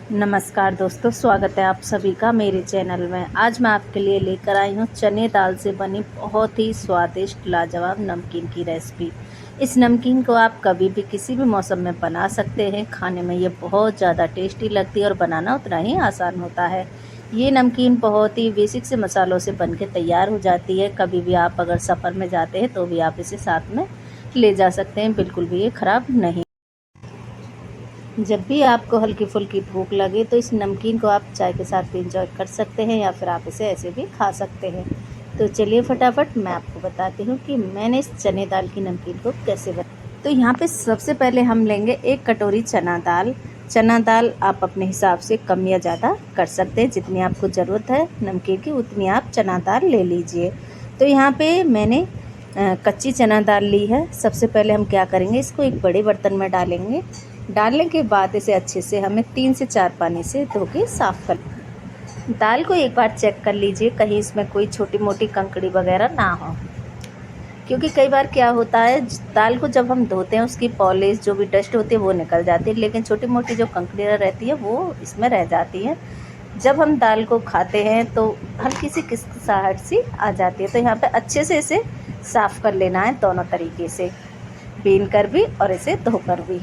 नमस्कार दोस्तों, स्वागत है आप सभी का मेरे चैनल में। आज मैं आपके लिए लेकर आई हूँ चने दाल से बनी बहुत ही स्वादिष्ट लाजवाब नमकीन की रेसिपी। इस नमकीन को आप कभी भी किसी भी मौसम में बना सकते हैं। खाने में ये बहुत ज़्यादा टेस्टी लगती है और बनाना उतना ही आसान होता है। ये नमकीन बहुत ही बेसिक से मसालों से बन के तैयार हो जाती है। कभी भी आप अगर सफ़र में जाते हैं तो भी आप इसे साथ में ले जा सकते हैं, बिल्कुल भी ये ख़राब नहीं। जब भी आपको हल्की फुल्की भूख लगे तो इस नमकीन को आप चाय के साथ भी इंजॉय कर सकते हैं या फिर आप इसे ऐसे भी खा सकते हैं। तो चलिए फटाफट मैं आपको बताती हूँ कि मैंने इस चने दाल की नमकीन को कैसे बनाया। तो यहाँ पे सबसे पहले हम लेंगे 1 कटोरी चना दाल। चना दाल आप अपने हिसाब से कम या ज़्यादा कर सकते हैं, जितनी आपको ज़रूरत है नमकीन की उतनी आप चना दाल ले लीजिए। तो यहाँ पे मैंने कच्ची चना दाल ली है। सबसे पहले हम क्या करेंगे, इसको एक बड़े बर्तन में डालेंगे। डालने के बाद इसे अच्छे से हमें 3 से 4 पानी से धो के साफ़ कर। दाल को एक बार चेक कर लीजिए कहीं इसमें कोई छोटी मोटी कंकड़ी वगैरह ना हो, क्योंकि कई बार क्या होता है दाल को जब हम धोते हैं उसकी पॉलिश जो भी डस्ट होती है वो निकल जाती है, लेकिन छोटी मोटी जो कंकड़ियाँ रहती है वो इसमें रह जाती हैं। जब हम दाल को खाते हैं तो हल्की सी किसकिसाहट सी आ जाती है। तो यहाँ पे अच्छे से इसे साफ़ कर लेना है, दोनों तरीके से, बीन कर भी और इसे धोकर भी।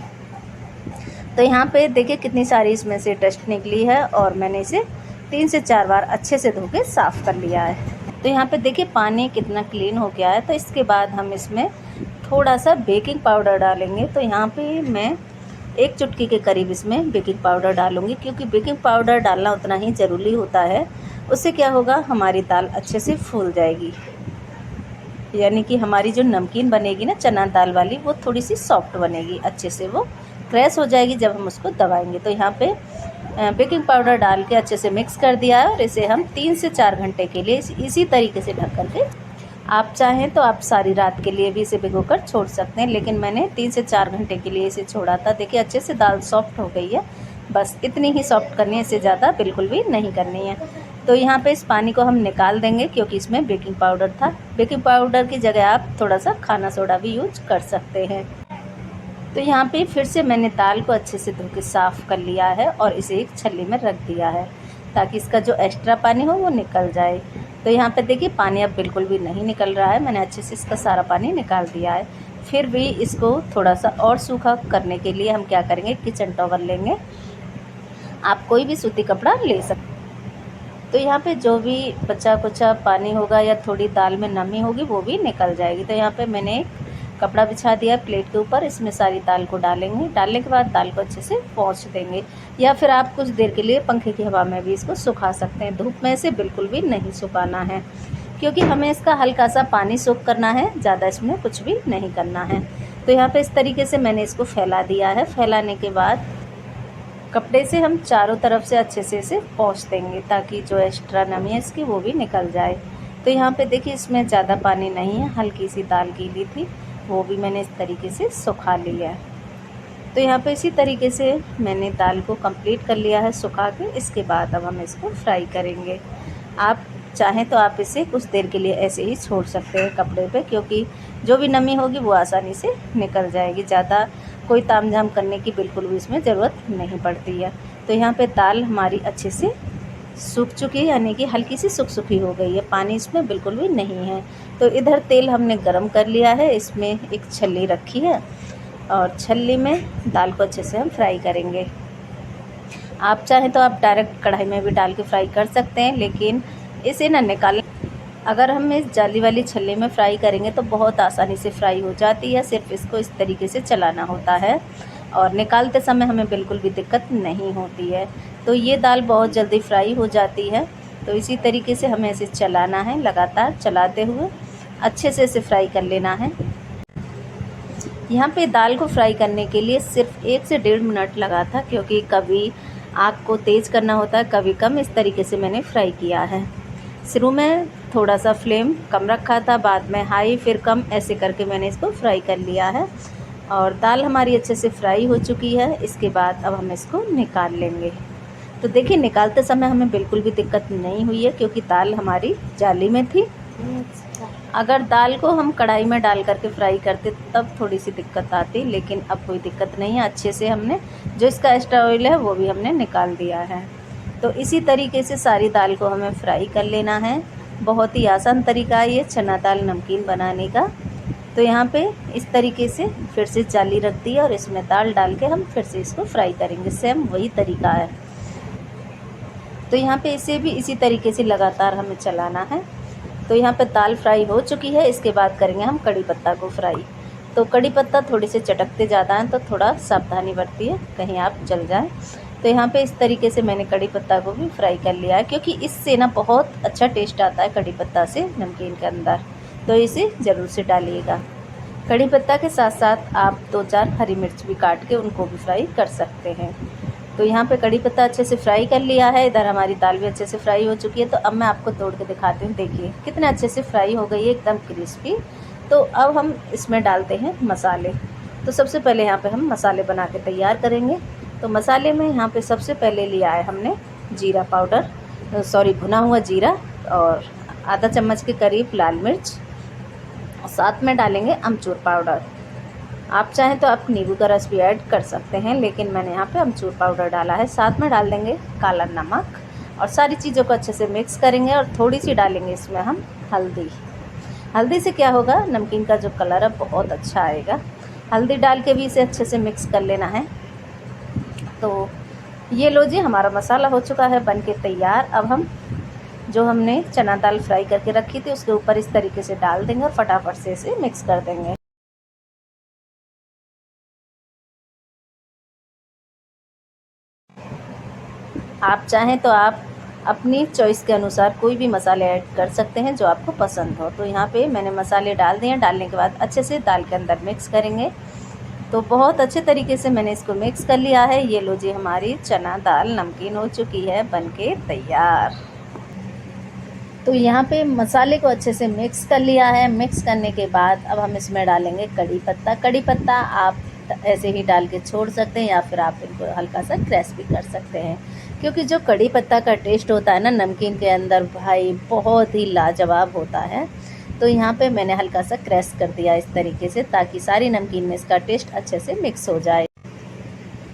तो यहाँ पे देखिए कितनी सारी इसमें से डस्ट निकली है और मैंने इसे 3 से 4 बार अच्छे से धो के साफ़ कर लिया है। तो यहाँ पे देखिए पानी कितना क्लीन हो गया है। तो इसके बाद हम इसमें थोड़ा सा बेकिंग पाउडर डालेंगे। तो यहाँ पे मैं 1 चुटकी के करीब इसमें बेकिंग पाउडर डालूँगी, क्योंकि बेकिंग पाउडर डालना उतना ही ज़रूरी होता है। उससे क्या होगा, हमारी दाल अच्छे से फूल जाएगी, यानी कि हमारी जो नमकीन बनेगी ना चना दाल वाली, वो थोड़ी सी सॉफ्ट बनेगी, अच्छे से वो क्रैश हो जाएगी जब हम उसको दबाएंगे। तो यहाँ पे बेकिंग पाउडर डाल के अच्छे से मिक्स कर दिया है और इसे हम 3 से 4 घंटे के लिए इसी तरीके से ढक कर के, आप चाहें तो आप सारी रात के लिए भी इसे भिगोकर छोड़ सकते हैं, लेकिन मैंने 3 से 4 घंटे के लिए इसे छोड़ा था। देखिए अच्छे से दाल सॉफ्ट हो गई है, बस इतनी ही सॉफ्ट करनी है, इससे ज़्यादा बिल्कुल भी नहीं करनी है। तो यहाँ पे इस पानी को हम निकाल देंगे, क्योंकि इसमें बेकिंग पाउडर था। बेकिंग पाउडर की जगह आप थोड़ा सा खाना सोडा भी यूज कर सकते हैं। तो यहाँ पे फिर से मैंने दाल को अच्छे से धो के साफ़ कर लिया है और इसे एक छल्ली में रख दिया है, ताकि इसका जो एक्स्ट्रा पानी हो वो निकल जाए। तो यहाँ पे देखिए पानी अब बिल्कुल भी नहीं निकल रहा है, मैंने अच्छे से इसका सारा पानी निकाल दिया है। फिर भी इसको थोड़ा सा और सूखा करने के लिए हम क्या करेंगे, किचन टॉवल लेंगे, आप कोई भी सूती कपड़ा ले सकते। तो यहाँ पे जो भी बचा कुचा पानी होगा या थोड़ी दाल में नमी होगी वो भी निकल जाएगी। तो यहाँ पे मैंने एक कपड़ा बिछा दिया प्लेट के ऊपर, इसमें सारी दाल को डालेंगे। डालने के बाद दाल को अच्छे से पोंछ देंगे, या फिर आप कुछ देर के लिए पंखे की हवा में भी इसको सुखा सकते हैं। धूप में इसे बिल्कुल भी नहीं सुखाना है, क्योंकि हमें इसका हल्का सा पानी सोख करना है, ज़्यादा इसमें कुछ भी नहीं करना है। तो यहाँ पर इस तरीके से मैंने इसको फैला दिया है। फैलाने के बाद कपड़े से हम चारों तरफ से अच्छे से इसे पोंछ देंगे, ताकि जो एक्स्ट्रा नमी है इसकी वो भी निकल जाए। तो यहाँ पे देखिए इसमें ज़्यादा पानी नहीं है, हल्की सी दाल गीली थी, वो भी मैंने इस तरीके से सुखा लिया है। तो यहाँ पे इसी तरीके से मैंने दाल को कंप्लीट कर लिया है सुखा के। इसके बाद अब हम इसको फ्राई करेंगे। आप चाहें तो आप इसे कुछ देर के लिए ऐसे ही छोड़ सकते हैं कपड़े पे, क्योंकि जो भी नमी होगी वो आसानी से निकल जाएगी। ज़्यादा कोई तामझाम करने की बिल्कुल भी इसमें ज़रूरत नहीं पड़ती है। तो यहाँ पे दाल हमारी अच्छे से सूख चुकी है, यानी कि हल्की सी सुखी हो गई है, पानी इसमें बिल्कुल भी नहीं है। तो इधर तेल हमने गरम कर लिया है, इसमें एक छल्ली रखी है और छल्ली में दाल को अच्छे से हम फ्राई करेंगे। आप चाहें तो आप डायरेक्ट कढ़ाई में भी डाल के फ्राई कर सकते हैं, लेकिन इसे ना निकाल, अगर हम इस जाली वाली छल्ली में फ्राई करेंगे तो बहुत आसानी से फ्राई हो जाती है। सिर्फ इसको इस तरीके से चलाना होता है और निकालते समय हमें बिल्कुल भी दिक्कत नहीं होती है। तो ये दाल बहुत जल्दी फ्राई हो जाती है। तो इसी तरीके से हमें इसे चलाना है, लगातार चलाते हुए अच्छे से इसे फ्राई कर लेना है। यहाँ पे दाल को फ्राई करने के लिए सिर्फ 1 से 1.5 मिनट लगा था, क्योंकि कभी आग को तेज़ करना होता है, कभी कम। इस तरीके से मैंने फ्राई किया है। शुरू में थोड़ा सा फ्लेम कम रखा था, बाद में हाई, फिर कम, ऐसे करके मैंने इसको फ्राई कर लिया है। और दाल हमारी अच्छे से फ्राई हो चुकी है। इसके बाद अब हम इसको निकाल लेंगे। तो देखिए निकालते समय हमें बिल्कुल भी दिक्कत नहीं हुई है, क्योंकि दाल हमारी जाली में थी। अगर दाल को हम कढ़ाई में डाल करके फ्राई करते तब थोड़ी सी दिक्कत आती, लेकिन अब कोई दिक्कत नहीं है। अच्छे से हमने जो इसका एक्स्ट्रा ऑयल है वो भी हमने निकाल दिया है। तो इसी तरीके से सारी दाल को हमें फ्राई कर लेना है। बहुत ही आसान तरीका है ये चना दाल नमकीन बनाने का। तो यहाँ पे इस तरीके से फिर से जाली रख दी और इसमें दाल डाल के हम फिर से इसको फ्राई करेंगे। सेम वही तरीका है। तो यहाँ पे इसे भी इसी तरीके से लगातार हमें चलाना है। तो यहाँ पे दाल फ्राई हो चुकी है। इसके बाद करेंगे हम कड़ी पत्ता को फ्राई। तो कड़ी पत्ता थोड़े से चटकते ज़्यादा हैं, तो थोड़ा सावधानी बरतिए, कहीं आप जल जाएं। तो यहाँ पे इस तरीके से मैंने कड़ी पत्ता को भी फ्राई कर लिया है, क्योंकि इससे ना बहुत अच्छा टेस्ट आता है कड़ी पत्ता से नमकीन के अंदर। तो इसे ज़रूर से डालिएगा। कड़ी पत्ता के साथ साथ आप 2-4 हरी मिर्च भी काट के उनको भी फ्राई कर सकते हैं। तो यहाँ पे कड़ी पत्ता अच्छे से फ्राई कर लिया है। इधर हमारी दाल भी अच्छे से फ्राई हो चुकी है। तो अब मैं आपको तोड़ के दिखाती हूँ। देखिए कितने अच्छे से फ्राई हो गई है, एकदम क्रिस्पी। तो अब हम इसमें डालते हैं मसाले। तो सबसे पहले यहाँ पे हम मसाले बना के तैयार करेंगे। तो मसाले में यहाँ पे सबसे पहले लिया है हमने जीरा पाउडर, भुना हुआ जीरा, और आधा चम्मच के करीब लाल मिर्च, और साथ में डालेंगे अमचूर पाउडर। आप चाहें तो आप नींबू का रस भी ऐड कर सकते हैं, लेकिन मैंने यहाँ पे अमचूर पाउडर डाला है। साथ में डाल देंगे काला नमक, और सारी चीज़ों को अच्छे से मिक्स करेंगे। और थोड़ी सी डालेंगे इसमें हम हल्दी। हल्दी से क्या होगा, नमकीन का जो कलर है बहुत अच्छा आएगा। हल्दी डाल के भी इसे अच्छे से मिक्स कर लेना है। तो ये लो जी, हमारा मसाला हो चुका है बन के तैयार। अब हम जो हमने चना दाल फ्राई करके रखी थी उसके ऊपर इस तरीके से डाल देंगे और फटाफट से इसे मिक्स कर देंगे। आप चाहें तो आप अपनी चॉइस के अनुसार कोई भी मसाले ऐड कर सकते हैं जो आपको पसंद हो। तो यहाँ पे मैंने मसाले डाल दिए। डालने के बाद अच्छे से दाल के अंदर मिक्स करेंगे। तो बहुत अच्छे तरीके से मैंने इसको मिक्स कर लिया है। ये लो जी, हमारी चना दाल नमकीन हो चुकी है बनके तैयार। तो यहाँ पे मसाले को अच्छे से मिक्स कर लिया है। मिक्स करने के बाद अब हम इसमें डालेंगे कड़ी पत्ता। कड़ी पत्ता आप ऐसे ही डाल के छोड़ सकते हैं, या फिर आप इनको हल्का सा क्रैश भी कर सकते हैं, क्योंकि जो कड़ी पत्ता का टेस्ट होता है ना नमकीन के अंदर, भाई बहुत ही लाजवाब होता है। तो यहाँ पे मैंने हल्का सा क्रैश कर दिया इस तरीके से, ताकि सारी नमकीन में इसका टेस्ट अच्छे से मिक्स हो जाए।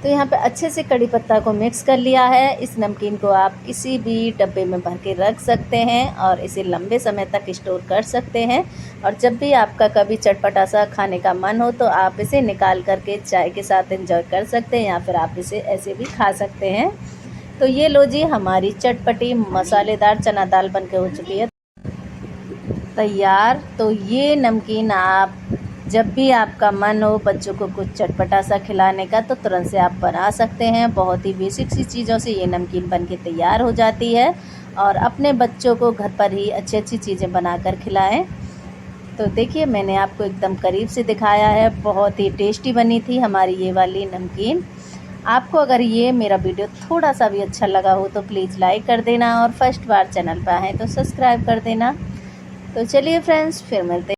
तो यहाँ पे अच्छे से कड़ी पत्ता को मिक्स कर लिया है। इस नमकीन को आप किसी भी डब्बे में भर के रख सकते हैं और इसे लंबे समय तक स्टोर कर सकते हैं। और जब भी आपका कभी चटपटा सा खाने का मन हो तो आप इसे निकाल करके चाय के साथ एंजॉय कर सकते हैं, या फिर आप इसे ऐसे भी खा सकते हैं। तो ये लो जी, हमारी चटपटी मसालेदार चना दाल बनके हो चुकी है तैयार। तो ये नमकीन आप जब भी आपका मन हो बच्चों को कुछ चटपटा सा खिलाने का, तो तुरंत से आप बना सकते हैं। बहुत ही बेसिक सी चीज़ों से ये नमकीन बनके तैयार हो जाती है। और अपने बच्चों को घर पर ही अच्छी अच्छी चीज़ें बनाकर खिलाएं। तो देखिए, मैंने आपको एकदम करीब से दिखाया है। बहुत ही टेस्टी बनी थी हमारी ये वाली नमकीन। आपको अगर ये मेरा वीडियो थोड़ा सा भी अच्छा लगा हो तो प्लीज़ लाइक कर देना, और फर्स्ट बार चैनल पर आए तो सब्सक्राइब कर देना। तो चलिए फ्रेंड्स, फिर मिलते हैं।